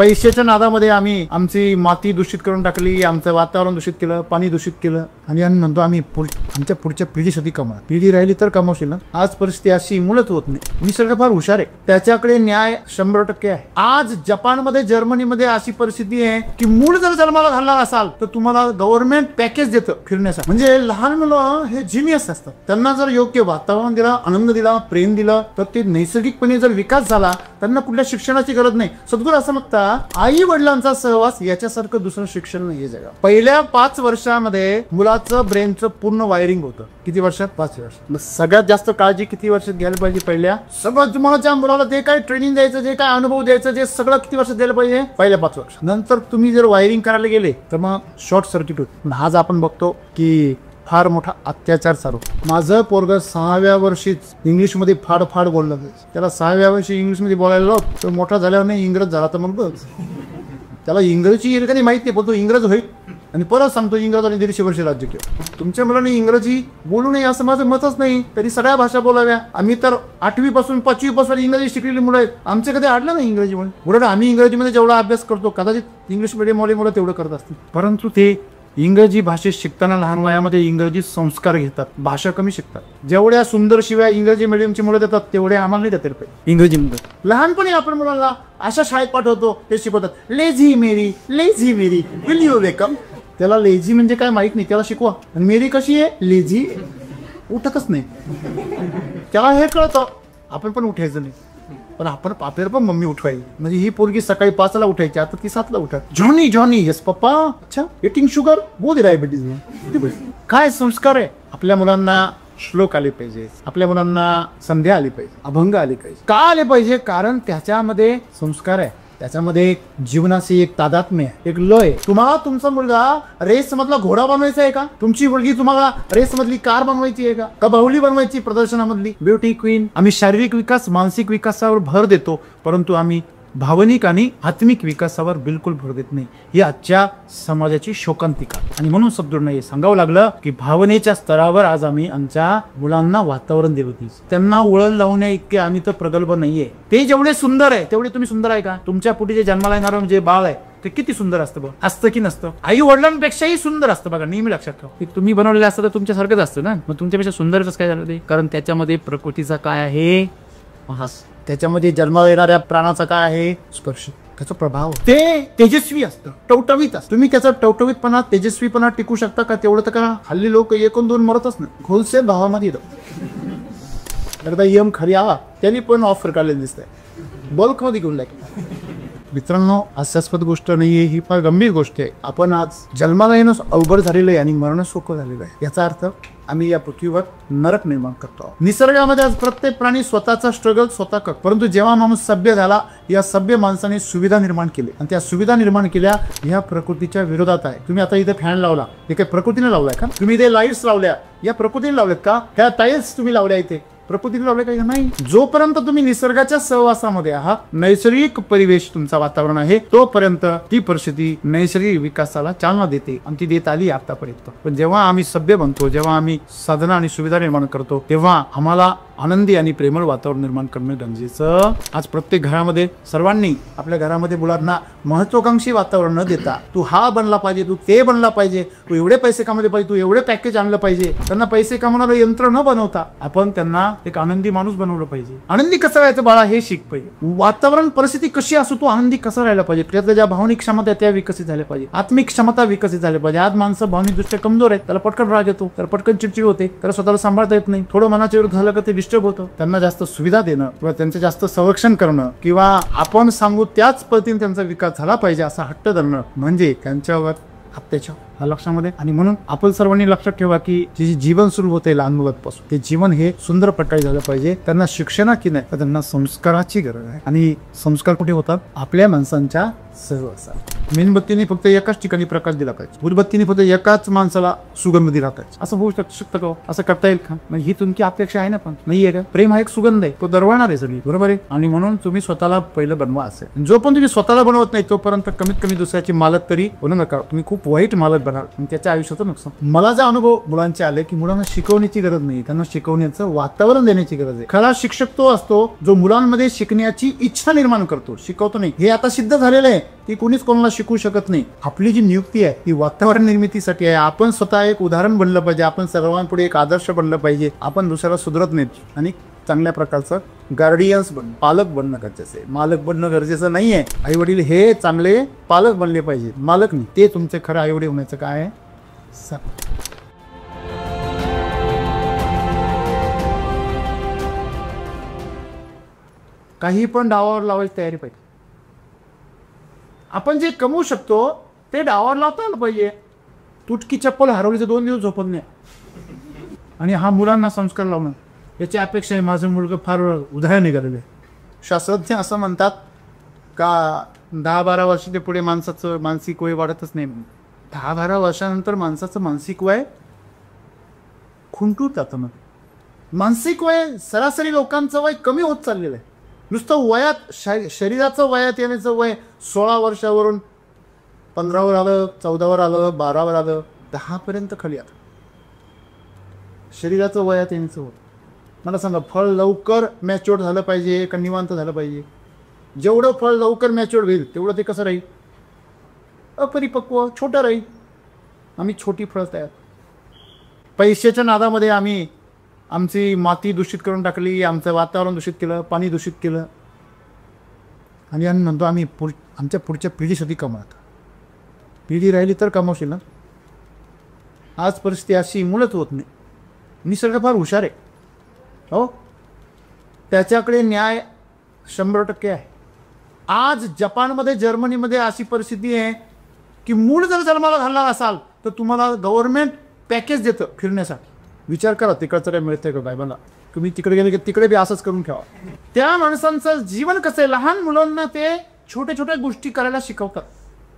पैशाच्या नादामध्ये आम्ही आमची माती दूषित करून टाकली, आमचं वातावरण दूषित केलं, पाणी दूषित केलं आणि आम्ही म्हणतो आम्ही आमच्या पुढच्या पिढीसाठी कमवा. पिढी राहिली तर कमवशील ना. आज परिस्थिती अशी मुळच होत नाही. निसर्ग फार हुशार आहे, त्याच्याकडे न्याय 100% आहे. आज जपानमध्ये जर्मनीमध्ये अशी परिस्थिती आहे की मूळ जर जन्माला घालणार असाल तर तुम्हाला गव्हर्नमेंट पॅकेज देतं फिरण्यासाठी. म्हणजे लहान मुलं हे जिनियस असतात. त्यांना जर योग्य वातावरण दिलं, आनंद दिला, प्रेम दिलं तर ते नैसर्गिकपणे जर विकास झाला, त्यांना कुठल्या शिक्षणाची गरज नाही. सद्गुरू असं म्हणतात आई वडिलांचा सहवास याच्यासारखं दुसरं शिक्षण नाही जगा. पहिल्या 5 वर्षामध्ये मुलाचं ब्रेनचं पूर्ण वायरिंग होतं. किती वर्षात? 5 वर्ष. सगळ्यात जास्त काळजी किती वर्षात घ्यायला पाहिजे? पहिल्या. सगळं तुम्हाला मुलाला जे काय ट्रेनिंग द्यायचं, जे काय अनुभव द्यायचं, जे सगळं किती वर्षात द्यायला पाहिजे? पहिल्या 5 वर्ष. नंतर तुम्ही जर वायरिंग करायला गेले तर मग शॉर्ट सर्किट होत. आज आपण बघतो की फार मोठा अत्याचार चालू. माझं पोरग 6व्या वर्षीच इंग्लिशमध्ये फाड फाड बोललं. त्याला 6व्या वर्षी इंग्लिशमध्ये बोलायला लावत, तर मोठा झाल्यावर नाही इंग्रज झाला तर मग बघ. त्याला इंग्रजी काही माहित नाही, पण तो इंग्रज होईल आणि परत सांगतो इंग्रजांनी 150 वर्ष राज्य केलं. तुमच्या मुलांनी इंग्रजी बोलू नये असं माझं मतच नाही. तरी सगळ्या भाषा बोलाव्या. आम्ही तर 8वी पासून 5वी पासून इंग्रजी शिकलेली मुलं आहेत. आमचे कधी आडलं नाही इंग्रजीमुळे. उलट आम्ही इंग्रजीमध्ये जेवढा अभ्यास करतो कदाचित इंग्लिश मिडियमवाले मुलं तेवढं करत असतील. परंतु ते इंग्रजी भाषेत शिकताना लहान वयामध्ये इंग्रजी संस्कार घेतात, भाषा कमी शिकतात. जेवढ्या सुंदर शिवाय इंग्रजी मिडियमची मुलं देतात तेवढे आम्हाला नाही देतात इंग्रजी मुलं. लहानपणी आपण मुलांना अशा शाळेत पाठवतो, ते शिकवतात lazy Mary, lazy Mary, will you wake up. त्याला लेझी म्हणजे काय माहित नाही, त्याला शिकवा. आणि मेरी कशी आहे? लेझी, उठतच नाही. त्याला हे कळतं, आपण पण उठायचं नाही. पण आपण आपल्याला पण मम्मी उठवायची. म्हणजे ही पोरगी सकाळी 5ला उठायची, आता ती 7ला उठा. Johnny Johnny, yes papa. अच्छा, इटिंग शुगर, गो दे डायबिटीज. काय संस्कार आहे? आपल्या मुलांना श्लोक आले पाहिजे, आपल्या मुलांना संध्या आली पाहिजे, अभंग आले पाहिजे. का आले पाहिजे? कारण त्याच्यामध्ये संस्कार आहे, त्याच्यामध्ये एक जीवनाची एक तादात्म्य आहे, एक लय. तुम्हाला तुमचा मुलगा रेस मधला घोडा बनवायचा आहे का? तुमची मुलगी तुम्हाला रेस मधली कार बनवायची आहे का बाहुली बनवायची प्रदर्शनामधली? Beauty queen. आम्ही शारीरिक विकास, मानसिक विकासावर भर देतो, परंतु आम्ही भावनिक आणि आत्मिक विकासावर बिलकुल भर देत नाही. ही आजच्या समाजाची शोकांतिका. आणि म्हणून सद्गुरूंना हे सांगावं लागलं की भावनेच्या स्तरावर आज आम्ही आमच्या मुलांना वातावरण देत होती. त्यांना वळण लावण्या इतके आम्ही तर प्रगल्भ नाहीये. ते जेवढे सुंदर आहे तेवढे तुम्ही सुंदर आहे का? तुमच्या पुढे जे जन्माला येणारं जे बाळ आहे ते किती सुंदर असतं बघ. असतं की नसतं? आई वडिलांपेक्षाही सुंदर असतं बघा, नेहमी लक्षात ठेवा. तुम्ही बनवलेलं असतं तर तुमच्यासारखंच असतं ना. मग तुमच्यापेक्षा सुंदरच काय झालं ते? कारण त्याच्यामध्ये प्रकृतीचा काय आहे? हास. त्याच्यामध्ये जन्माला येणाऱ्या प्राणाचा काय आहे? स्पर्श. त्याचा प्रभाव. ते तेजस्वी असतं, टवटवीत असतं. तुम्ही त्याचा टवटवीतपणा, तेजस्वीपणा टिकू शकता का? तेवढं तर करा. हल्ली लोक 1-2 मरतच नाही. खोलसे भावामध्ये येतं. एकदा यम खरी आला त्यांनी पण ऑफर काढलेली दिसतंय, बल्क मध्ये घेऊन लागेल. मित्रांनो, हास्यास्पद गोष्ट नाहीये, ही फार गंभीर गोष्ट आहे. आपण आज जन्माला येणं अवघड झालेलं आहे आणि मरण सोपं झालेलं आहे. याचा अर्थ आम्ही या पृथ्वीवर नरक निर्माण करतो. निसर्गामध्ये आज प्रत्येक प्राणी स्वतःचा स्ट्रगल स्वतः करतो. परंतु जेव्हा माणूस सभ्य झाला, या सभ्य माणसाने सुविधा निर्माण केली आणि त्या सुविधा निर्माण केल्या ह्या प्रकृतीच्या विरोधात आहे. तुम्ही आता इथे फॅन लावला, हे काय प्रकृतीने लावलाय का? तुम्ही इथे लाईट्स लावल्या, या प्रकृतीने लावल्यात का? ह्या टाईल्स तुम्ही लावल्या इथे, प्रकृतीने लावले काही नाही. जोपर्यंत तुम्ही निसर्गाच्या सहवासामध्ये आहात, नैसर्गिक परिवेश तुमचा वातावरण आहे, तोपर्यंत ती परिस्थिती नैसर्गिक विकासाला चालना देते आणि ती देत आली आतापर्यंत. पण जेव्हा आम्ही सभ्य बनतो, जेव्हा आम्ही साधना आणि सुविधा निर्माण करतो, तेव्हा आम्हाला आनंदी आणि प्रेमळ वातावरण निर्माण करणं गरजेचं. आज प्रत्येक घरामध्ये सर्वांनी आपल्या घरामध्ये मुलांना महत्वाकांक्षी वातावरण न देता, तू हा बनला पाहिजे, तू ते बनला पाहिजे, तू एवढे पैसे कमवले पाहिजे, तू एवढे पॅकेज आणलं पाहिजे, त्यांना पैसे कमवणारं यंत्र न बनवता आपण त्यांना एक आनंदी माणूस बनवलं पाहिजे. आनंदी कसं राहायचं बाळा हे शिक पाहिजे. वातावरण परिस्थिती कशी असो, तू आनंदी कसं राहायला पाहिजे, त्यातल्या ज्या भावनिक क्षमता त्या विकसित झाल्या पाहिजे, आत्मिक क्षमता विकसित झाल्या पाहिजे. आज माणसं भावनिक दृष्ट्या कमजोर आहेत, त्याला पटकन राग येतो, त्याला पटकन चिडचिड होते, त्याला स्वतःला सांभाळता येत नाही, थोडं मनाच्या विरुद्ध झालं का ते डिस्टर्ब होतं. त्यांना जास्त सुविधा देणं किंवा त्यांचं जास्त संरक्षण करणं किंवा आपण सांगू त्याच पद्धतीने त्यांचा विकास झाला पाहिजे असा हट्ट धरणं म्हणजे त्यांच्यावर अत्याचार हा लक्षामध्ये. आणि म्हणून आपण सर्वांनी लक्षात ठेवा की जे जीवन सुरू होते लहान मुलांपासून, ते जीवन हे सुंदर प्रकारे झालं पाहिजे. त्यांना शिक्षणाची नाही तर त्यांना संस्काराची गरज आहे. आणि संस्कार कुठे होतात? आपल्या माणसांच्या सहवासात. मेणबत्तीने फक्त एकाच ठिकाणी प्रकाश दिला पाहिजे, उदबत्तीने फक्त एकाच माणसाला सुगंध दिला पाहिजे. असं होऊ शकतं का? असं करता येईल का? म्हणजे ही तुमची अपेक्षा आहे ना, पण नाहीये का? प्रेम हा एक सुगंध आहे, तो दरवळणार आहे सगळी, बरोबर आहे. आणि म्हणून तुम्ही स्वतःला पहिलं बनवा. असेल जो पण तुम्ही स्वतःला बनवत नाही तोपर्यंत कमीत कमी दुसऱ्याची मालक तरी बनू नका. तुम्ही खूप वाईट मालक बनाल आणि त्याच्या आयुष्याचं नुकसान. मला जो अनुभव मुलांचे आले की मुलांना शिकवण्याची गरज नाही, त्यांना शिकवण्याचं वातावरण देण्याची गरज आहे. खरा शिक्षक तो असतो जो मुलांमध्ये शिकण्याची इच्छा निर्माण करतो, शिकवतो नाही. हे आता सिद्ध झालेलं आहे की कोणीच कोणाला शिकवू शकत नाही. आपली जी नियुक्ती आहे ती वातावरण निर्मितीसाठी आहे. आपण स्वतः एक उदाहरण बनलं पाहिजे, आपण सर्वांपुढे एक आदर्श बनलं पाहिजे. आपण दुसऱ्याला सुधरत नाही आणि चांगल्या प्रकारचं गार्डियन्स बनणं, पालक बनणं गरजेचं आहे. मालक बनणं गरजेचं नाहीये. आई वडील हे चांगले पालक बनले पाहिजे, मालक नाही. ते तुमचे खरं आई वडील होण्याचं काय आहे. काही पण डावावर लावायची तयारी पाहिजे. आपण जे कमवू शकतो ते डावावर लावता आलं पाहिजे. तुटकी चप्पल हरवली तर 2 दिवस झोपत नाही. आणि हा मुलांना संस्कार लावणं याची अपेक्षा आहे. माझं मुलगा फार उदाहरण निघालेलं आहे. शास्त्रज्ञ असं म्हणतात का 10-12 वर्षाच्या पुढे माणसाचं मानसिक वय वाढतच नाही. 10-12 वर्षानंतर माणसाचं मानसिक वय खुंटून जातं. मानसिक वय सरासरी लोकांचं वय कमी होत चाललेलं आहे. नुसतं वयात शरीराचं वयात येण्याचं वय 16 वर्षावरून 15वर आलं, 14वर आलं, 12वर आलं, 10पर्यंत खाली आलं. शरीराचं वयात येण्याचं होत. मला सांगा, फळ लवकर मॅच्युअर झालं पाहिजे का निवांत झालं पाहिजे? जेवढं फळ लवकर मॅच्युअर होईल तेवढं ते कसं राहील? अपरिपक्व, छोटं राहील. आम्ही छोटी फळं तयार. पैशाच्या नादामध्ये आम्ही आमची माती दूषित करून टाकली, आमचं वातावरण दूषित केलं, पाणी दूषित केलं. आणि आम्ही म्हणतो आम्ही आमच्या पुढच्या पिढीसाठी कमवतो. पिढी राहिली तर कमवशील ना. आज परिस्थिती अशी मुळच होत नाही. निसर्ग फार हुशार आहे हो, त्याच्याकडे न्याय 100% आहे. आज जपानमध्ये, जर्मनीमध्ये अशी परिस्थिती आहे की मूळ जर जन्माला घालणार असाल तर तुम्हाला गव्हर्नमेंट पॅकेज देतं फिरण्यासाठी. विचार करा तिकडचं काय मिळतंय का काय. मला तुम्ही तिकडे गेले की तिकडे बी असंच करून ठेवा. त्या माणसांचं जीवन कसं आहे. लहान मुलांना ते छोट्या छोट्या गोष्टी करायला शिकवतात,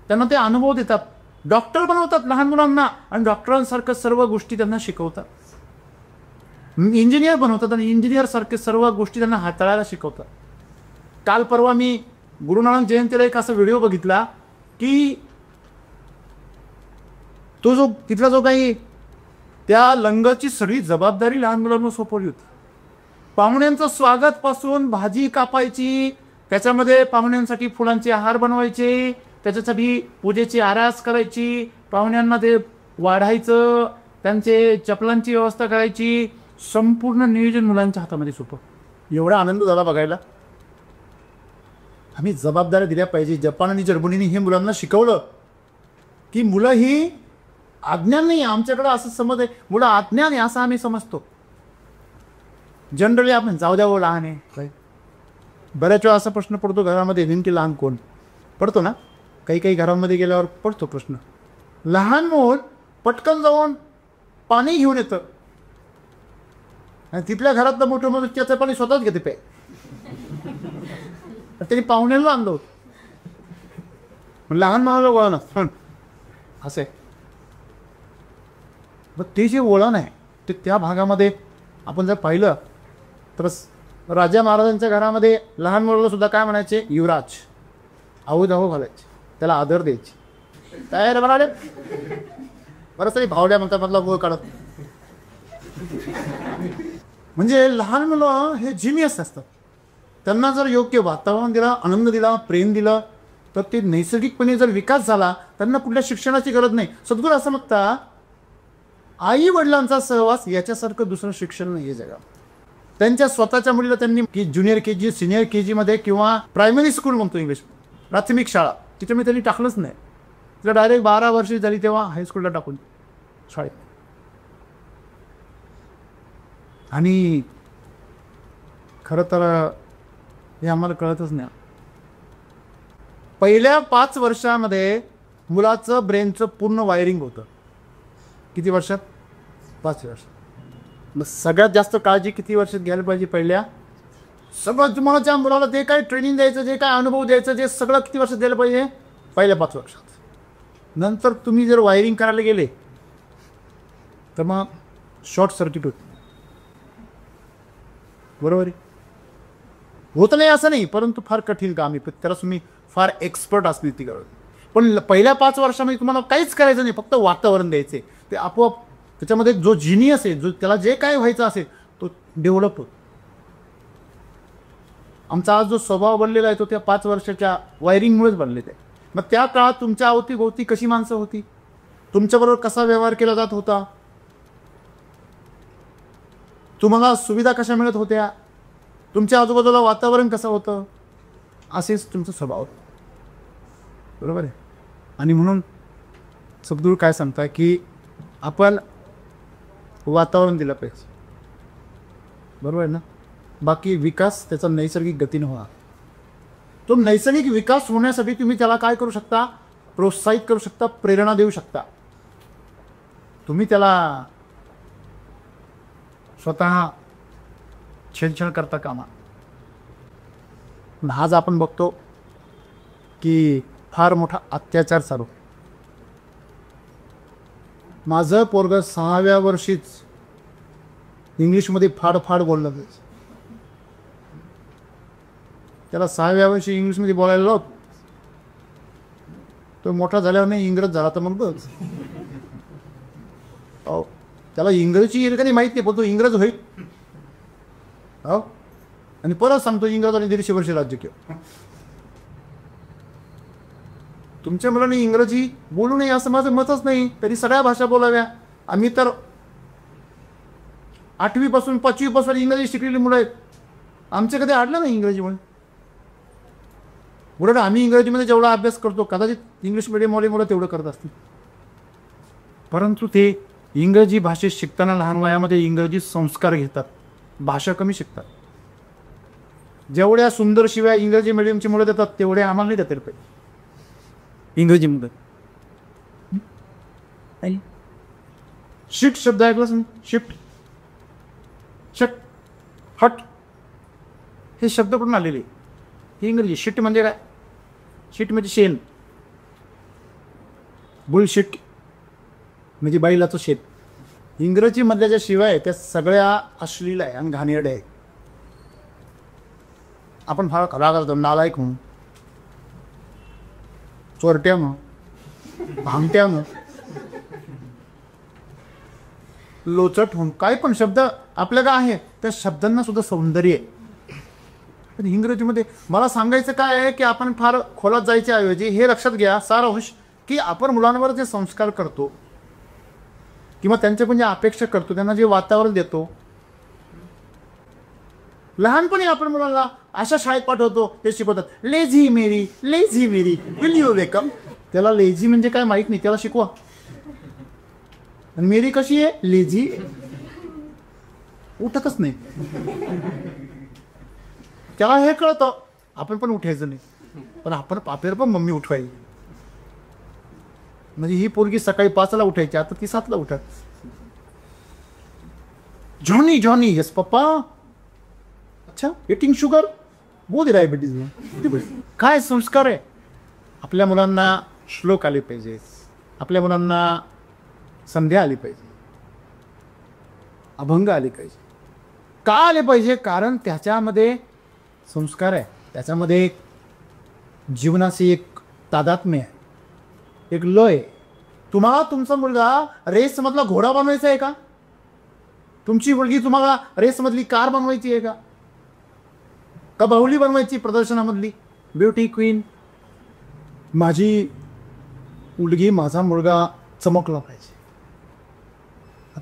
त्यांना ते अनुभव देतात. डॉक्टर बनवतात लहान मुलांना आणि डॉक्टरांसारखं सर्व गोष्टी त्यांना शिकवतात. इंजिनियर बनवतात आणि इंजिनियर सारखे सर्व गोष्टी त्यांना हाताळायला शिकवतात. काल परवा मी गुरुनानक जयंतीला एक असा व्हिडिओ बघितला की तो जो तिथला जो काही त्या लंगरची सगळी जबाबदारी लहान मुलांना सोपवली होती. पाहुण्यांचं स्वागत पासून भाजी कापायची, त्याच्यामध्ये पाहुण्यांसाठी फुलांचे हार बनवायचे, त्याच्यासाठी पूजेची आरास करायची, पाहुण्यांना ते वाढायचं, त्यांचे चपलांची व्यवस्था करायची, संपूर्ण नियोजन मुलांच्या हातामध्ये सोपं. एवढा आनंद झाला बघायला. आम्ही जबाबदाऱ्या दिल्या पाहिजे. जपान आणि जर्मनीने हे मुलांना शिकवलं की मुलं ही अज्ञान नाही. आमच्याकडं असं समज आहे मुलं अज्ञान आहे असं आम्ही समजतो. जनरली आपण जाऊ द्यावं लहान आहे. बऱ्याच वेळा असा प्रश्न पडतो घरामध्ये, नेमकी लहान कोण पडतो ना. काही काही घरांमध्ये गेल्यावर पडतो प्रश्न. लहान मूल पटकन जाऊन पाणी घेऊन येतं आणि तिथल्या घरातलं मोठं मोठं त्याचं पाणी स्वतःच घेते पे. त्यांनी पाहुण्याला आणलं होतं. लहान मला वळण असं आहे. मग ते जे वळण आहे ते त्या भागामध्ये आपण जर पाहिलं तर राजा महाराजांच्या घरामध्ये लहान मुलाला सुद्धा काय म्हणायचे, युवराज. आऊ धाऊ घालायचे, त्याला आदर द्यायचे. तयार म्हणाले बरंच तरी भावड्या म्हणतात मधला गोळ काढत. म्हणजे लहान मुलं हे जिनियस असतात. त्यांना जर योग्य वातावरण दिलं, आनंद दिला, प्रेम दिलं तर ते नैसर्गिकपणे जर विकास झाला. त्यांना कुठल्या शिक्षणाची गरज नाही. सद्गुरू असं म्हणतात आई वडिलांचा सहवास याच्यासारखं दुसरं शिक्षण नाही आहे जगात. त्यांच्या स्वतःच्या मुलीला त्यांनी ज्युनियर KG, सिनियर KG मध्ये किंवा प्रायमरी स्कूल म्हणतो इंग्लिश, प्राथमिक शाळा, तिथं मी त्यांनी टाकलंच नाही. तिला डायरेक्ट 12 वर्षी झाली तेव्हा हायस्कूलला टाकून शाळेत. आणि खरं तर हे आम्हाला कळतच नाही. पहिल्या 5 वर्षामध्ये मुलाचं ब्रेनचं पूर्ण वायरिंग होतं. किती वर्षात? 5 वर्ष. मग सगळ्यात जास्त काळजी किती वर्षात घ्यायला पाहिजे? पहिल्या. सगळं तुम्हाला त्या मुलाला जे काय ट्रेनिंग द्यायचं, जे काय अनुभव द्यायचं, जे सगळं किती वर्षात द्यायला पाहिजे? पहिल्या 5 वर्षात. नंतर तुम्ही जर वायरिंग करायला गेले तर मग शॉर्ट सर्किट होते. बरोबर आहे. होत नाही असं नाही, परंतु फार कठीण काम आहे. त्याला तुम्ही फार एक्सपर्ट असली ती गरज. पण पहिल्या 5 वर्षामध्ये तुम्हाला काहीच करायचं नाही, फक्त वातावरण द्यायचे. ते आपोआप त्याच्यामध्ये जो जिनियस आहे, जो त्याला जे काय व्हायचं असेल तो डेव्हलप होतो. आमचा आज जो स्वभाव बनलेला आहे तो त्या 5 वर्षाच्या वायरिंगमुळेच बनलेला आहे. मग त्या काळात तुमच्या अवतीभोवती कशी माणसं होती, तुमच्याबरोबर कसा व्यवहार केला जात होता, तुम्हाला सुविधा कशा मिळत होत्या, तुमच्या आजूबाजूला वातावरण कसं होतं, असेच तुमचा स्वभाव होता. बरोबर आहे. आणि म्हणून सद्गुरू काय सांगताय की आपण वातावरण दिलं पाहिजे. बरोबर आहे ना. बाकी विकास त्याचा नैसर्गिक गतीने व्हा. तो नैसर्गिक विकास होण्यासाठी तुम्ही त्याला काय करू शकता, प्रोत्साहित करू शकता, प्रेरणा देऊ शकता. तुम्ही त्याला स्वतः छेडछाड करता कामा. आज आपण बघतो की फार मोठा अत्याचार चालू. माझं पोरग 6व्या वर्षीच इंग्लिशमध्ये फाड फाड बोललं जायचं. त्याला 6व्या वर्षी इंग्लिशमध्ये बोलायला लावत. तो मोठा झाल्यावर नाही इंग्रज झाला तर मग बघ. हो, त्याला इंग्रजी काही माहीत नाही, पण तो इंग्रज होईल. हो, आणि परत सांगतो इंग्रजांनी 150 वर्ष राज्य केलं. तुमच्या मुलांनी इंग्रजी बोलू नये असं माझं मतच नाही. तरी सगळ्या भाषा बोलाव्या. आम्ही तर 8वी पासून 5वी पासून इंग्रजी शिकलेली मुलं आहेत. आमच्या कधी अडलं नाही इंग्रजीमुळे. उलट आम्ही इंग्रजीमध्ये जेवढा अभ्यास करतो कदाचित इंग्लिश मिडियमवाले मुलं तेवढं करत असतील. परंतु ते इंग्रजी भाषेत शिकताना लहान वयामध्ये इंग्रजी संस्कार घेतात, भाषा कमी शिकतात. जेवढ्या सुंदर शिवाय इंग्रजी मिडियमची मुलं देतात तेवढ्या आम्हाला नाही देतात पाहिजे इंग्रजीमध्ये. शिफ्ट शब्द ऐकलाच नाही. शिफ्ट, शट, हट हे शब्द कुठून आलेले? ही इंग्रजी. शिट म्हणजे काय? शिट म्हणजे शेण. बुलशिट म्हणजे बैलाचं शेत. इंग्रजीमधल्या ज्या शिवाय त्या सगळ्या अश्लील आहे आणि घाणेरड्या आहे. आपण फार खरा करतो नालायक म्हणून, चोरट्यानं, भांगट्यानं, लोचट म्हणून काही पण शब्द आपल्याला आहे. त्या शब्दांना सुद्धा सौंदर्य आहे. पण इंग्रजीमध्ये मला सांगायचं काय आहे की आपण फार खोलात जायच्या ऐवजी हे लक्षात घ्या सारांश की आपण मुलांवर जे संस्कार करतो किंवा त्यांच्याकडून जे अपेक्षा करतो, त्यांना जे वातावरण देतो, लहानपणी आपण मुलांना अशा शाळेत पाठवतो ते शिकवतात lazy Mary, lazy Mary, will you wake up. त्याला लेझी म्हणजे काय माहित नाही, त्याला शिकवा. आणि मेरी कशी आहे? लेझी, उठतच नाही. त्याला हे कळतं आपण पण उठायचं नाही, पण आपण आपल्याला पण मम्मी उठवायची. म्हणजे ही पोरगी सकाळी 5ला उठायची, आता ती 7ला उठत. जॉनी जॉनी, यस पप्पा. अच्छा, इटिंग शुगर, बोध डायबिटीज. काय संस्कार आहे? आपल्या मुलांना श्लोक आले पाहिजे, आपल्या मुलांना संध्या आली पाहिजे, अभंग आले पाहिजे. का आले पाहिजे? कारण त्याच्यामध्ये संस्कार आहे, त्याच्यामध्ये एक जीवनाची एक तादात्म्य आहे, एक लय. तुम्हाला तुमचा मुलगा रेसमधला घोडा बनवायचा आहे का? तुमची मुलगी तुम्हाला रेसमधली कार बनवायची आहे का? का बाहुली बनवायची प्रदर्शनामधली ब्युटी क्वीन? माझी मुलगी, माझा मुलगा चमकला पाहिजे.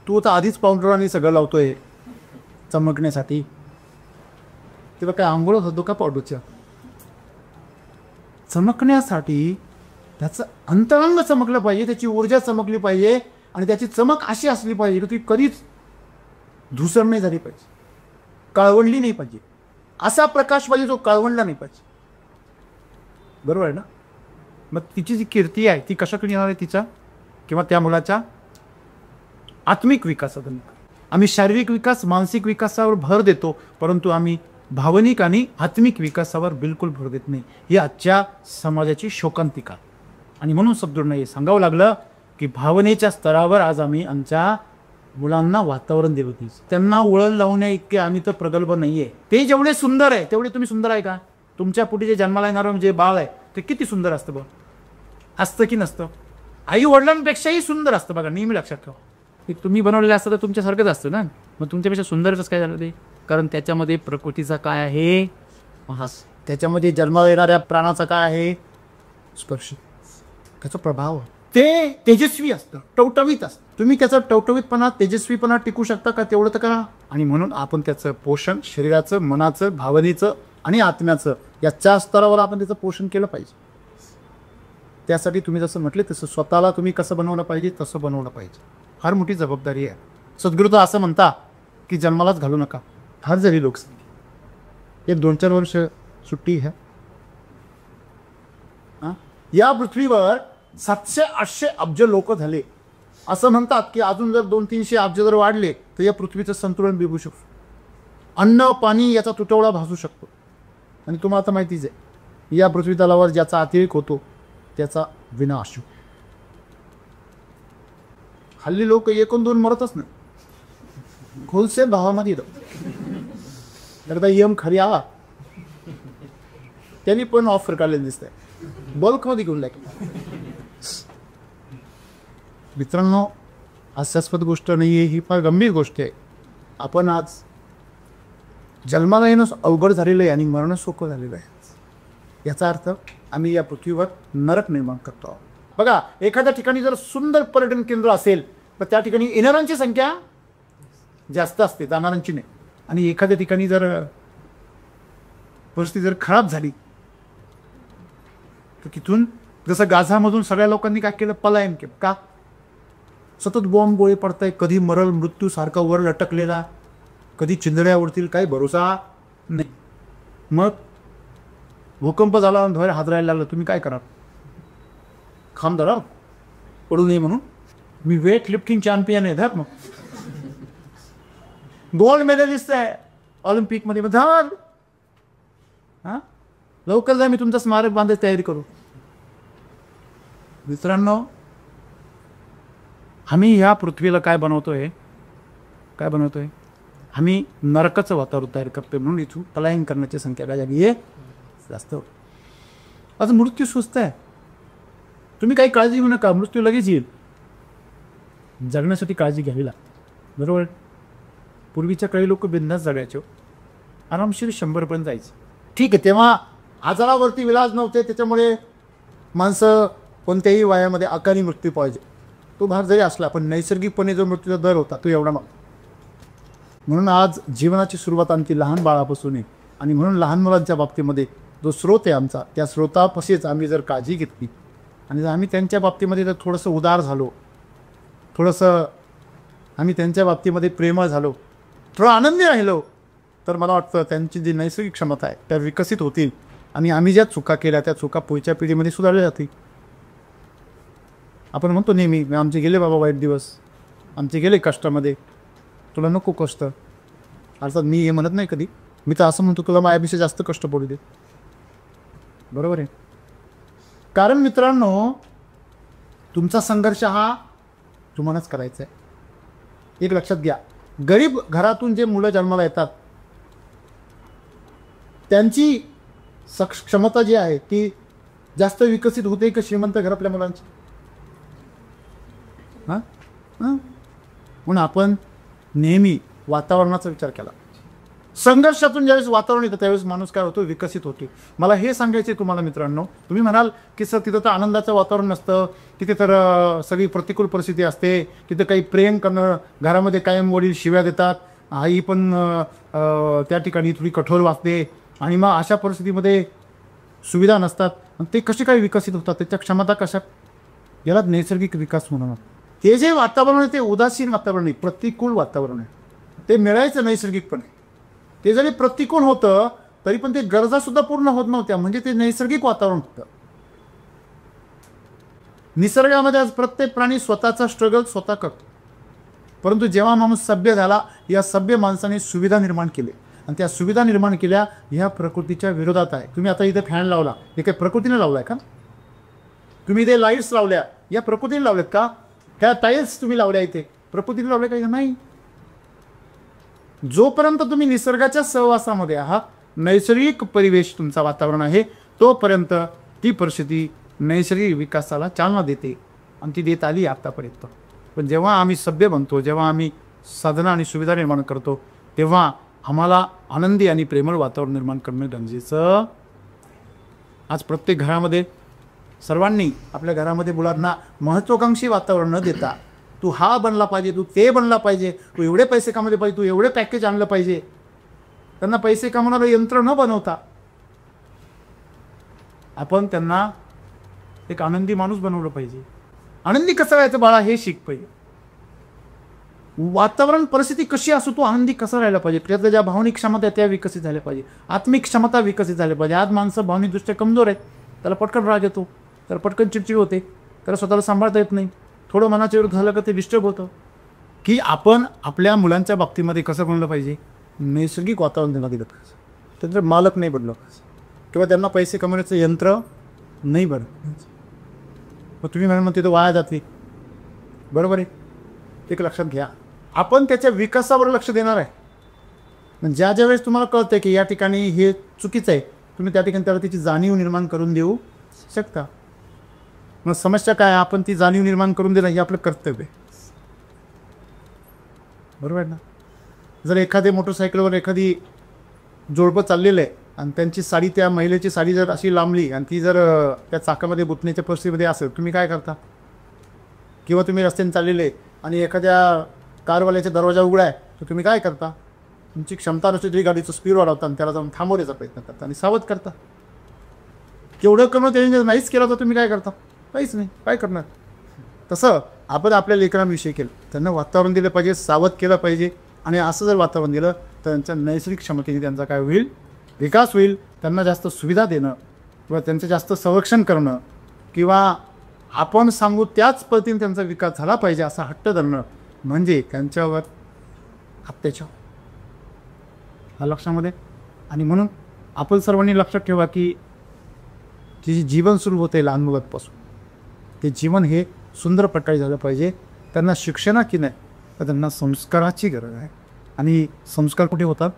तू तर आधीच पावडर आणि सगळं लावतोय चमकण्यासाठी. तेव्हा काय आंघोळच होतो का पावडरच्या? चमकण्यासाठी त्याचं अंतरंग चमकलं पाहिजे, त्याची ऊर्जा चमकली पाहिजे आणि त्याची चमक अशी असली पाहिजे की ती कधीच धुसर नाही झाली पाहिजे, काळवंडली नाही पाहिजे. असा प्रकाश पाहिजे जो काळवंडला नाही पाहिजे. बरोबर आहे ना? मग तिची जी कीर्ती आहे ती कशाकडे येणार आहे? तिचा किंवा त्या मुलाच्या आत्मिक विकासातून. आम्ही शारीरिक विकास, मानसिक विकासावर भर देतो, परंतु आम्ही भावनिक आणि आत्मिक विकासावर बिलकुल भर देत नाही. ही आजच्या समाजाची शोकांतिका. आणि म्हणून सद्गुरूंना हे सांगावं लागलं की भावनेच्या स्तरावर आज आम्ही आमच्या मुलांना वातावरण दिलं होती. त्यांना वळण लावण्या इतके आम्ही तर प्रगल्भ नाहीये. ते जेवढे सुंदर आहे तेवढे तुम्ही सुंदर आहे का? तुमच्या पोटी जे जन्माला येणारं जे बाळ आहे ते किती सुंदर असतं बघ, असतं की नसतं? आई वडिलांपेक्षाही सुंदर असतं बघा, नेहमी लक्षात ठेवा. की तुम्ही बनवलेलं असतं तर तुमच्यासारखंच असतं ना, मग तुमच्यापेक्षा सुंदरच काय झालं ते? कारण त्याच्यामध्ये प्रकृतीचा काय आहे? हास. त्याच्यामध्ये जन्माला येणाऱ्या प्राणाचा काय आहे? स्पर्श. त्याचा प्रभाव. ते तेजस्वी असतं, टवटवीत असतं. तुम्ही त्याचा टवटवीतपणा, तेजस्वीपणा टिकू शकता का? तेवढं तर करा. आणि म्हणून आपण त्याचं पोषण शरीराचं, मनाचं, भावनेचं आणि आत्म्याचं या 4 स्तरावर आपण त्याचं पोषण केलं पाहिजे. त्यासाठी तुम्ही जसं म्हटले तसं स्वतःला तुम्ही कसं बनवलं पाहिजे तसं बनवलं पाहिजे. फार मोठी जबाबदारी आहे. सद्गुरू तर असं म्हणता की जन्मालाच घालू नका. फार जरी लोकसंख्या 1-2-4 वर्ष सुट्टी आहे. या पृथ्वीवर 700-800 अब्ज लोक झाले. असं म्हणतात की अजून जर 200-300 अब्ज जर वाढले तर या पृथ्वीचं संतुलन बिघडू शकतो. अन्न पाणी याचा तुटवडा भासू शकतो. आणि तुम्हाला आता माहितीच आहे या पृथ्वी तलावर ज्याचा अतिरेक होतो त्याचा विनाश. हल्ली लोक 1-2 मरतच नाही, खोलसे भावामध्ये येतं. एकदा यम खरी आला त्यांनी पण ऑफर काढलेलं दिसतंय, बल्कमध्ये घेऊन लागेल. मित्रांनो, हास्यास्पद गोष्ट नाही आहे, ही फार गंभीर गोष्ट आहे. आपण आज जन्माला येणं अवघड झालेलं आहे आणि मरण सोपं झालेलं आहे. याचा अर्थ आम्ही या पृथ्वीवर नरक निर्माण करतो आहोत. बघा, एखाद्या ठिकाणी जर सुंदर पर्यटन केंद्र असेल तर त्या ठिकाणी येणाऱ्यांची संख्या जास्त असते, जाणाऱ्यांची नाही. आणि एखाद्या ठिकाणी जर परिस्थिती जर खराब झाली तर तिथून जसं गाझामधून सगळ्या लोकांनी काय केलं? पलायन केलं. का? सतत बॉम्ब गोळे पडत आहे, कधी मरल मृत्यू सारखा वर लटकलेला, कधी चिंधड्या उडतील, काही भरोसा नाही. मग भूकंप झाला, ध्वज हादरायला लागलं, तुम्ही काय करा? खांब धरा, पडू नये म्हणून. मी वेट लिफ्टिंग चॅम्पियन आहे, धर मग गोल्ड मेडलिस्ट आहे ऑलिम्पिकमध्ये, मग धर. हां, लवकर जा, मी तुमचा स्मारक बांधायची तयारी करू. मित्रांनो, आम्ही ह्या पृथ्वीला काय बनवतोय? काय बनवतोय? आम्ही नरकाचं वातावरण तयार करतोय. म्हणून इथून पलायन करण्याची संख्या काय झाली आहे? जास्त. आज मृत्यू स्वस्त आहे, तुम्ही काही काळजी घेऊ नका, मृत्यू लगेच येईल. जगण्यासाठी काळजी घ्यावी लागते, बरोबर? पूर्वीच्या काही लोक बिंदास जगायचे, आरामशीर 100पर्यंत जायचे. ठीक आहे, तेव्हा आजारावरती विलाज नव्हते, त्याच्यामुळे माणसं कोणत्याही वयामध्ये अकाली मृत्यू पाहिजे. तो भार जरी असला पण नैसर्गिकपणे जो मृत्यूचा दर होता तो एवढा नव्हता. म्हणून आज जीवनाची सुरुवात आमची लहान बाळापासून आहे. आणि म्हणून लहान मुलांच्या बाबतीमध्ये जो स्रोत आहे आमचा, त्या स्रोतापाशीच आम्ही जर काळजी घेतली आणि जर आम्ही त्यांच्या बाबतीमध्ये जर थोडंसं उदार झालो, थोडंसं आम्ही त्यांच्या बाबतीमध्ये प्रेमळ झालो, थोडं आनंदी राहिलो, तर मला वाटतं त्यांची जी नैसर्गिक क्षमता आहे त्या विकसित होतील. आणि आम्ही ज्या चुका केल्या त्या चुका पुढच्या पिढीमध्ये सुधारल्या जातील. आपण म्हणतो नेहमी, आमचे गेले बाबा वाईट दिवस, आमचे गेले कष्टामध्ये, तुला नको कष्ट. अर्थात मी हे म्हणत नाही कधी, मी तर असं म्हणतो तुला माझ्यापेक्षा जास्त कष्ट पडू दे. बरोबर आहे? कारण मित्रांनो, तुमचा संघर्ष हा तुम्हालाच करायचा आहे. एक लक्षात घ्या, गरीब घरातून जे मुलं जन्माला येतात त्यांची क्षमता जी आहे ती जास्त विकसित होते का श्रीमंत घरातल्या मुलांची? हां हां म्हणून आपण नेहमी वातावरणाचा विचार केला. संघर्षातून ज्यावेळेस वातावरण येतं त्यावेळेस माणूस काय होतो? विकसित होतो. मला हे सांगायचं आहे तुम्हाला मित्रांनो. तुम्ही म्हणाल की सर तिथं तर आनंदाचं वातावरण नसतं, तिथे तर सगळी प्रतिकूल परिस्थिती असते, तिथं काही प्रेम करणं, घरामध्ये कायम वडील शिव्या देतात, आई पण त्या ठिकाणी थोडी कठोर वागते, आणि मग अशा परिस्थितीमध्ये सुविधा नसतात, ते कसे काय विकसित होतात? त्याच्या क्षमता कशा? याला नैसर्गिक विकास म्हणून. ते जे वातावरण आहे ते उदासीन वातावरण नाही, प्रतिकूल वातावरण आहे. ते मिळायचं नैसर्गिकपणे. ते जरी प्रतिकूल होतं तरी पण ते गरजासुद्धा पूर्ण होत नव्हत्या, म्हणजे ते नैसर्गिक वातावरण होतं. निसर्गामध्ये आज प्रत्येक प्राणी स्वतःचा स्ट्रगल स्वतः करतो. परंतु जेव्हा माणूस सभ्य झाला, या सभ्य माणसाने सुविधा निर्माण केली, आणि त्या सुविधा निर्माण केल्या ह्या प्रकृतीच्या विरोधात आहे. तुम्ही आता इथे फॅन लावला, हे काही प्रकृतीने लावलाय का? तुम्ही ते लाईट्स लावल्या, या प्रकृतीने लावल्यात का? ह्या टाईल्स तुम्ही लावल्या इथे प्रकृतीने लावल्या काही नाही. जोपर्यंत तुम्ही निसर्गाच्या सहवासामध्ये आहात, नैसर्गिक परिवेश तुमचा वातावरण आहे, तोपर्यंत ती परिस्थिती नैसर्गिक विकासाला चालना देते आणि ती देत आली आतापर्यंत. पण जेव्हा आम्ही सभ्य बनतो, जेव्हा आम्ही साधनं आणि सुविधा निर्माण करतो, तेव्हा आम्हाला आनंदी आणि प्रेमळ वातावरण निर्माण करणं गरजेचं. आज प्रत्येक घरामध्ये सर्वांनी आपल्या घरामध्ये मुलांना महत्त्वाकांक्षी वातावरण न देता, तू हा बनला पाहिजे, तू ते बनला पाहिजे, तू एवढे पैसे कमवले पाहिजे, तू एवढे पॅकेज आणलं पाहिजे, त्यांना पैसे कमवणारं यंत्र न बनवता आपण त्यांना एक आनंदी माणूस बनवलं पाहिजे. आनंदी कसं व्हायचं बाळा हे शिक पाहिजे. वातावरण परिस्थिती कशी असो, तू आनंदी कसा राहायला पाहिजे, त्यातल्या ज्या भावनिक क्षमता त्या विकसित झाल्या पाहिजे, आत्मिक क्षमता विकसित झाल्या पाहिजे. आज माणसं भावनिकदृष्ट्या कमजोर आहेत, त्याला पटकन राग येतो, त्याला पटकन चिडचिड होते, त्याला स्वतःला सांभाळता येत नाही, थोडं मनाच्या विरुद्ध झालं का ते डिस्टर्ब होतं. की आपण आपल्या मुलांच्या बाबतीमध्ये कसं बनलं पाहिजे, नैसर्गिक वातावरण त्यांना दिलं पाहिजे. त्यांचं मालक नाही बनलं पाहिजे किंवा त्यांना पैसे कमवण्याचं यंत्र नाही बनलं. मग तुम्ही म्हणून तिथं वाया जाते, बरोबर आहे, एक लक्षात घ्या. आपण त्याच्या विकासावर लक्ष देणार आहे. ज्या ज्या वेळेस तुम्हाला कळतं की या ठिकाणी हे चुकीचं आहे, तुम्ही त्या ठिकाणी त्याला त्याची जाणीव निर्माण करून देऊ शकता. मग समस्या काय, आपण ती जाणीव निर्माण करून देणं हे आपलं कर्तव्य आहे, बरोबर आहे ना. जर एखादे मोटरसायकलवर एखादी जोडपं चाललेलं आहे आणि त्यांची साडी, त्या महिलेची साडी जर अशी लांबली आणि ती जर त्या चाकामध्ये गुंतण्याच्या परिस्थितीमध्ये असेल, तुम्ही काय करता? किंवा तुम्ही रस्त्याने चाललेले आणि एखाद्या कारवाल्याचा दरवाजा उघडा आहे, तर तुम्ही काय करता? तुमची क्षमता नसते तरी गाडीचं स्पीड वाढवता आणि त्याला जाऊन थांबवण्याचा प्रयत्न करता आणि सावध करता. केवढं करणं त्यांनी नाहीच केलं तर तुम्ही काय करता? काहीच नाही, काय करणार. तसं आपण आपल्या लेकरांविषयी केलं, त्यांना वातावरण दिलं पाहिजे, सावध केलं पाहिजे. आणि असं जर वातावरण दिलं तर त्यांच्या नैसर्गिक क्षमतेने त्यांचा काय होईल, विकास होईल. त्यांना जास्त सुविधा देणं किंवा त्यांचं जास्त संरक्षण करणं किंवा आपण सांगू त्याच पद्धतीने त्यांचा विकास झाला पाहिजे असा हट्ट धरणं म्हणजे त्यांच्यावर अत्याचार, हा लक्षामध्ये. आणि म्हणून आपण सर्वांनी लक्षात ठेवा की जे जीवन सुरू होते लहान मुलांपासून, ते जीवन हे सुंदर प्रकारे झालं पाहिजे. त्यांना शिक्षणाची नाही तर त्यांना संस्काराची गरज आहे. आणि संस्कार कुठे होतात?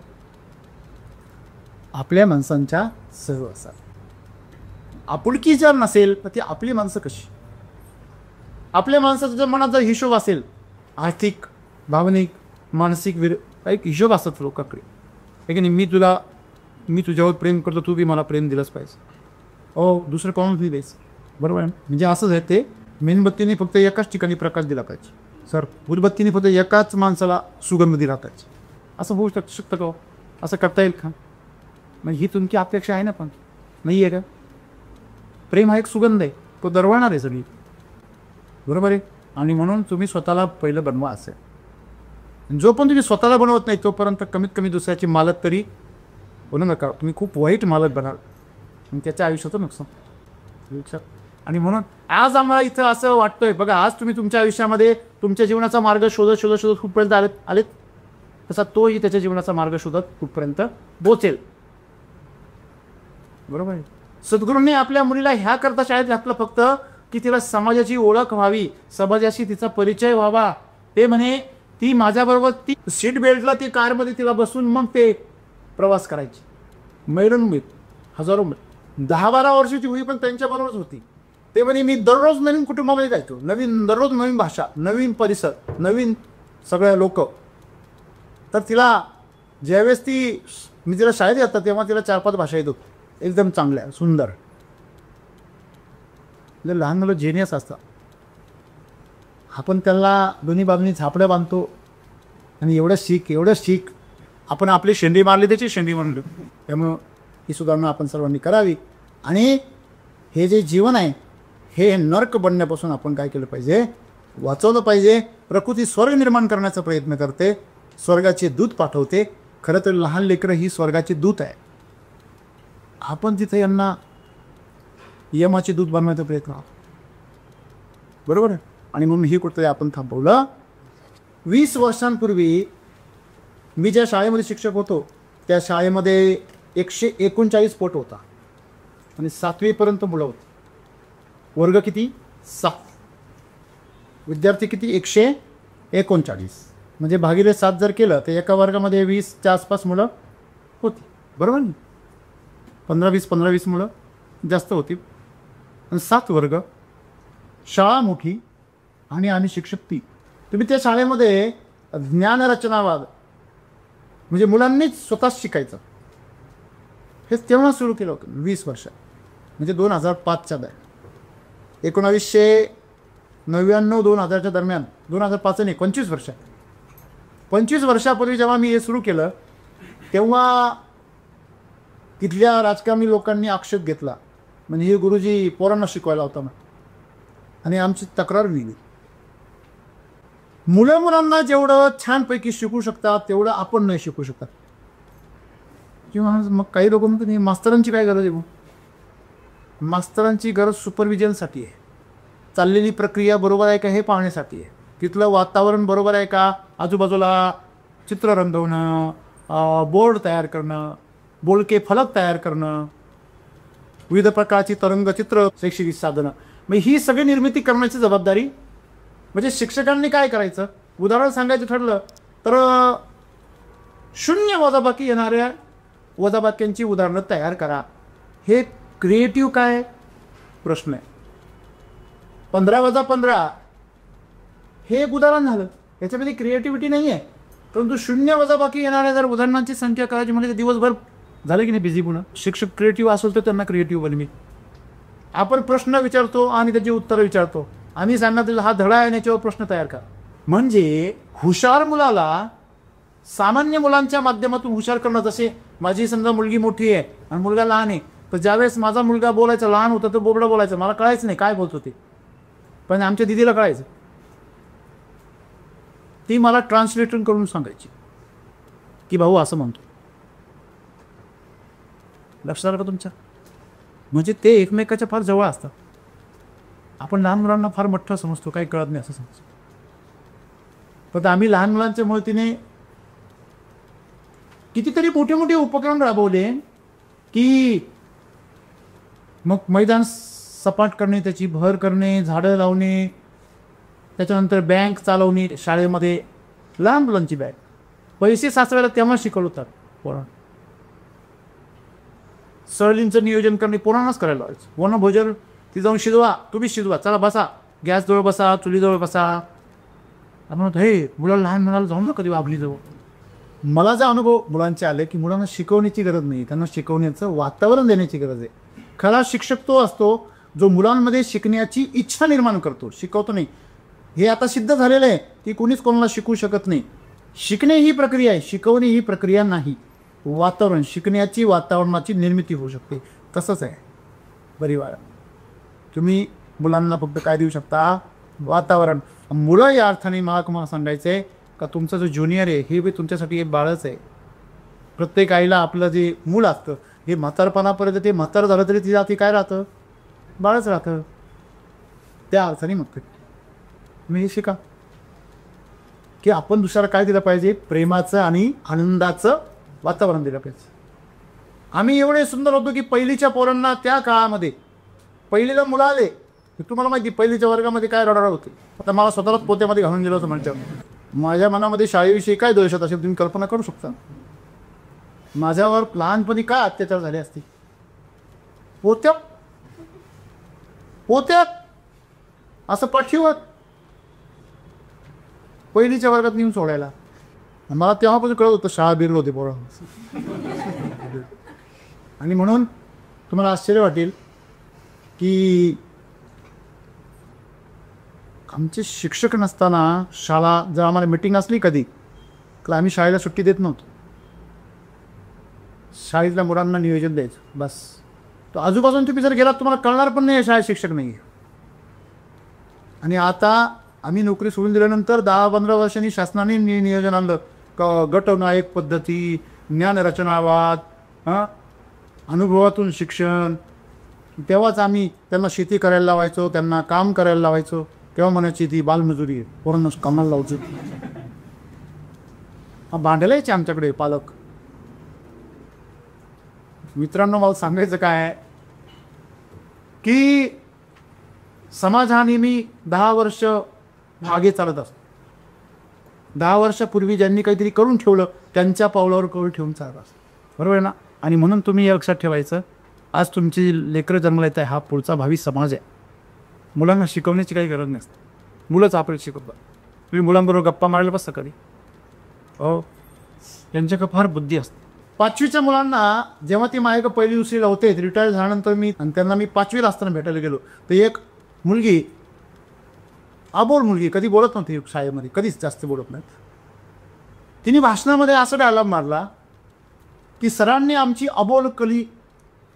आपल्या माणसांच्या सहवासात. आपुलकी जर नसेल तर ती आपली माणसं कशी? आपल्या माणसाचा जर मनात जर हिशोब असेल, आर्थिक, भावनिक, मानसिक एक हिशोब असतात लोकांकडे, आहे की नाही. मी तुझ्यावर प्रेम करतो, तू बी मला प्रेम दिलंच पाहिजे. दुसरं कोण दिलेस, बरोबर आहे. म्हणजे असंच आहे ते. मेणबत्तीने फक्त एकाच ठिकाणी प्रकाश दिला पाहिजे सर, उदबत्तीने फक्त एकाच माणसाला सुगंध दिला पाहिजे, असं होऊ शकतं का? असं करता येईल का? म्हणजे ही तुमची अपेक्षा आहे ना, पण नाही आहे का? प्रेम हा एक सुगंध आहे, तो दरवळणार आहे सगळी, बरोबर आहे. आणि म्हणून तुम्ही स्वतःला पहिलं बनवा असेल. जो पण तुम्ही स्वतःला बनवत नाही तोपर्यंत कमीत कमी दुसऱ्याची मालक तरी बनू नका. तुम्ही खूप वाईट मालक बनाल आणि त्याच्या आयुष्याचं नुकसान. आणि म्हणून आज आम्हाला इथं असं वाटतंय बघा, आज तुम्ही तुमच्या आयुष्यामध्ये तुमच्या जीवनाचा मार्ग शोधत शोधत शोधत कुठपर्यंत आलेत, तसा तोही त्याच्या जीवनाचा मार्ग शोधत कुठपर्यंत पोचेल, बरोबर आहे. सद्गुरूंनी आपल्या मुलीला ह्या करता शाळेत घातलं फक्त की तिला समाजाची ओळख व्हावी, समाजाशी तिचा परिचय व्हावा. ते म्हणे ती माझ्याबरोबर ती सीट बेल्टला ती कारमध्ये तिला बसून मग ते प्रवास करायची. मैरण हजारो 10-12 वर्षाची होई पण त्यांच्याबरोबरच होती. ते म्हणे मी दररोज नवीन कुटुंबामध्ये जायचो, दररोज नवीन भाषा, नवीन परिसर, नवीन सगळ्या लोक. तर तिला ज्यावेळेस मी तिला शाळेत येतात तेव्हा तिला 4-5 भाषा येतो एकदम चांगल्या सुंदर. लहान मुलं जेनियस असतात. आपण त्याला दोन्ही बाजूनी झापडं बांधतो आणि एवढं शिक. आपण आपली शेंडी मारली त्याची शेंडी मारली. त्यामुळं ही सुधारणा आपण सर्वांनी करावी. आणि हे जे जीवन आहे हे नर्क बनण्यापासून आपण काय केलं पाहिजे, वाचवलं पाहिजे. प्रकृती स्वर्ग निर्माण करण्याचा प्रयत्न करते, स्वर्गाचे दूत पाठवते. खरं तर लहान लेकरं ही स्वर्गाचे दूत आहे. आपण तिथे यांना यमाचे दूत बनवायचा प्रयत्न, बरोबर आहे. आणि म्हणून ही कुठतरी आपण थांबवलं. 20 वर्षांपूर्वी मी ज्या शाळेमध्ये शिक्षक होतो त्या शाळेमध्ये 139 पोट होता आणि 7वी पर्यंत मुलं होती. वर्ग किती 7, विद्यार्थी किती 139, म्हणजे भागिले 7 जर केलं तर एका वर्गामध्ये 20च्या आसपास मुलं होती, बरोबर ना? 15-20 मुलं जास्त होती. आणि 7 वर्ग, शाळा मोठी आणि आम्ही शिक्षक ती. तुम्ही त्या शाळेमध्ये ज्ञानरचनावाद म्हणजे मुलांनीच स्वतःच शिकायचं हे तेव्हा सुरू केलं होतं. 20 वर्ष म्हणजे 2005च्या दरम्यान, 1999-2000च्या दरम्यान, 2005 नाही 25 वर्ष, 25 वर्षापूर्वी जेव्हा मी हे सुरू केलं तेव्हा तिथल्या राजकारणी लोकांनी आक्षेप घेतला, म्हणजे हे गुरुजी पोरांना शिकवायला होता ना. आणि आमची तक्रार लिहिली, मुलांना जेवढं छानपैकी शिकू शकतात तेवढं आपण नाही शिकू शकत. किंवा मग काही लोक म्हणतात नाही, मास्तरांची काय गरज आहे? मास्तरांची गरज सुपरविजनसाठी आहे, चाललेली प्रक्रिया बरोबर आहे का हे पाहण्यासाठी आहे, तिथलं वातावरण बरोबर आहे का, आजूबाजूला चित्र रंगवणं, बोर्ड तयार करणं, बोलके फलक तयार करणं, विविध प्रकारची तरंगचित्र, शैक्षणिक साधनं, मग ही सगळी निर्मिती करण्याची जबाबदारी म्हणजे शिक्षकांनी काय करायचं. उदाहरण सांगायचं ठरलं तर 0 वजाबाकी येणाऱ्या वजाबाक्यांची उदाहरणं तयार करा. हे क्रिएटिव्ह काय प्रश्न आहे. 15+15 हे एक उदाहरण झालं, याच्यामध्ये क्रिएटिव्हिटी नाही आहे. परंतु 0 वजाबाकी येणाऱ्या जर उदाहरणांची संख्या करायची म्हणजे दिवसभर झालं की नाही बिझी. पुन्हा शिक्षक क्रिएटिव्ह असेल तर त्यांना क्रिएटिव्ह बनवी. आपण प्रश्न विचारतो आणि त्याची उत्तरं विचारतो. आम्ही सांगण्यात हा धडा आहे याच्यावर प्रश्न तयार करा. म्हणजे हुशार मुलाला सामान्य मुलांच्या माध्यमातून हुशार करणं. जसे माझी समजा मुलगी मोठी आहे आणि मुलगा लहान आहे, तर ज्यावेळेस माझा मुलगा बोलायचा लहान होता तर बोबडा बोलायचं, मला कळायचं नाही काय बोलतो ते, पण आमच्या दिदीला कळायचं. ती मला ट्रान्सलेटर करून सांगायची की भाऊ असं म्हणतो. लक्षात आलं का तुमच्या? म्हणजे ते एकमेकाच्या फार जवळ असतात. आपण लहान मुलांना फार मोठं समजतो, काही कळत नाही असं समजतो. पण आम्ही लहान मुलांच्या मदतीने कितीतरी मोठे मोठे उपक्रम राबवले की मग मैदान सपाट करणे, त्याची भर करणे, झाडं लावणे, त्याच्यानंतर बँक चालवणे शाळेमध्ये, लहान मुलांची बँक, पैसे साचवायला तेव्हा शिकवलं होतात पोरांना. सहलींचं नियोजन करणे पोरांनाच करायला लावायचं. वनभोजन ती जाऊन शिजवा, तुम्ही शिजवा, चला बसा, गॅसजवळ बसा, चुलीजवळ बसा. आपण म्हणतो हे मुलाला, लहान मुलाला जाऊन ना कधी वाबली जवळ. मला जे अनुभव मुलांचे आले की मुलांना शिकवण्याची गरज नाही, त्यांना शिकवण्याचं वातावरण देण्याची गरज आहे. खरा शिक्षक तो असतो जो मुलांमध्ये शिकण्याची इच्छा निर्माण करतो, शिकवतो नाही. हे आता सिद्ध झालेलं आहे की कोणीच कोणाला शिकवू शकत नाही. शिकणे ही प्रक्रिया आहे, शिकवणे ही प्रक्रिया नाही. वातावरण, शिकण्याची वातावरणाची निर्मिती होऊ शकते. तसंच आहे परिवार. तुम्ही मुलांना फक्त काय देऊ शकता? वातावरण. मुलं या अर्थाने मला तुम्हाला सांगायचं आहे का तुमचं जो ज्युनियर आहे हे बी तुमच्यासाठी एक बाळच आहे. प्रत्येक आईला आपलं जे मूल असतं हे म्हातारपणापर्यंत, ते म्हातार झालं तरी तिच्या हाती काय राहतं? बाळच राहतं. त्या अर्थाने मग तुम्ही हे शिका की आपण दुसऱ्याला काय दिलं पाहिजे? प्रेमाचं आणि आनंदाचं वातावरण दिलं पाहिजे. आम्ही एवढे सुंदर होतो की पहिलीच्या पोरांना त्या काळामध्ये, पहिलीला मुलं आले तुम्हाला माहिती, पहिलीच्या वर्गामध्ये काय रडारड होती. आता मला स्वतःलाच पोत्यामध्ये घालून गेलं होतं म्हणतात. माझ्या मनामध्ये शाळेविषयी काय दहशत असेल तुम्ही कल्पना करू शकता. माझ्यावर लहानपणी काय अत्याचार झाले असते. पोत्यात असं पाठीवर पहिलीच्या वर्गात नेऊन सोडायला. मला तेव्हापासून कळत होतं शाळा बिरलं होते पोरं. आणि म्हणून तुम्हाला आश्चर्य वाटेल की आमचे शिक्षक नसताना शाळा जर आम्हाला मिटिंग असली कधी तर आम्ही शाळेला सुट्टी देत नव्हतो. शाळेतल्या मुलांना नियोजन द्यायचं बस. तो आजूबाजून तुम्ही जर गेलात तुम्हाला कळणार पण नाही शाळेत शिक्षक नाही आहे. आणि आता आम्ही नोकरी सोडून दिल्यानंतर 10-15 वर्षांनी शासनाने नियोजन आणलं. गटनायक पद्धती, ज्ञानरचनावाद, अनुभवातून शिक्षण. तेव्हाच आम्ही त्यांना शेती करायला लावायचो, त्यांना काम करायला लावायचो. तेव्हा म्हणायची ती बालमजुरी आहे, पोरांना कामाला लावायचं. भांडायला यायचे आमच्याकडे पालक. मित्रांनो, मला सांगायचं काय आहे की समाज हा नेहमी 10 वर्ष मागे चालत असतो. 10 वर्षापूर्वी ज्यांनी काहीतरी करून ठेवलं त्यांच्या पावलावर करून ठेवून चालत असतो. बरोबर आहे ना. आणि म्हणून तुम्ही हे लक्षात ठेवायचं, आज तुमची लेकरं जन्माला येत आहे, हा पुढचा भावी समाज आहे. मुलांना शिकवण्याची काही गरज नसते, मुलंच आपल्याला शिकवतात. तुम्ही मुलांबरोबर गप्पा मारायला बसता कधी? हो, त्यांच्याकडे फार बुद्धी असते. 5वीच्या मुलांना जेव्हा ती माझ्याकडे पहिली दुसरीला होते, रिटायर झाल्यानंतर त्यांना मी 5वीला असताना भेटायला गेलो, तर एक मुलगी, अबोल मुलगी, कधी बोलत नव्हती शाळेमध्ये, कधीच जास्त बोलत नाही, तिने भाषणामध्ये असं डायलॉग मारला की सरांनी आमची अबोल कली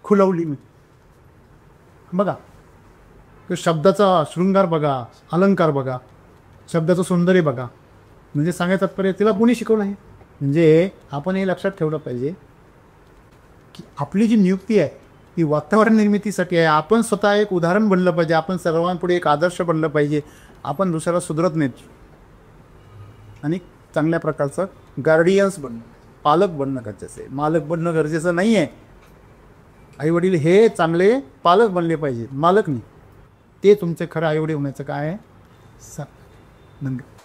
खुलवली. बघा, शब्दाचा शृंगार बघा, अलंकार बघा, शब्दाचं सौंदर्य बघा. म्हणजे सांगायचं तात्पर्य तिला कोणी शिकवलं आहे. म्हणजे आपण हे लक्षात ठेवलं पाहिजे की आपली जी नियुक्ती आहे ती वातावरण निर्मितीसाठी आहे. आपण स्वतः एक उदाहरण बनलं पाहिजे, आपण सर्वांपुढे एक आदर्श बनलं पाहिजे. आपण दुसऱ्याला सुधरत नाहीत आणि चांगल्या प्रकारचं गार्डियन्स बनणं, पालक बनणं गरजेचं आहे. मालक बनणं गरजेचं नाही आहे. आईवडील हे चांगले पालक बनले पाहिजे, मालक नाही. ते तुमचे खरं आईवडील होण्याचं काय आहे. धन्यवाद.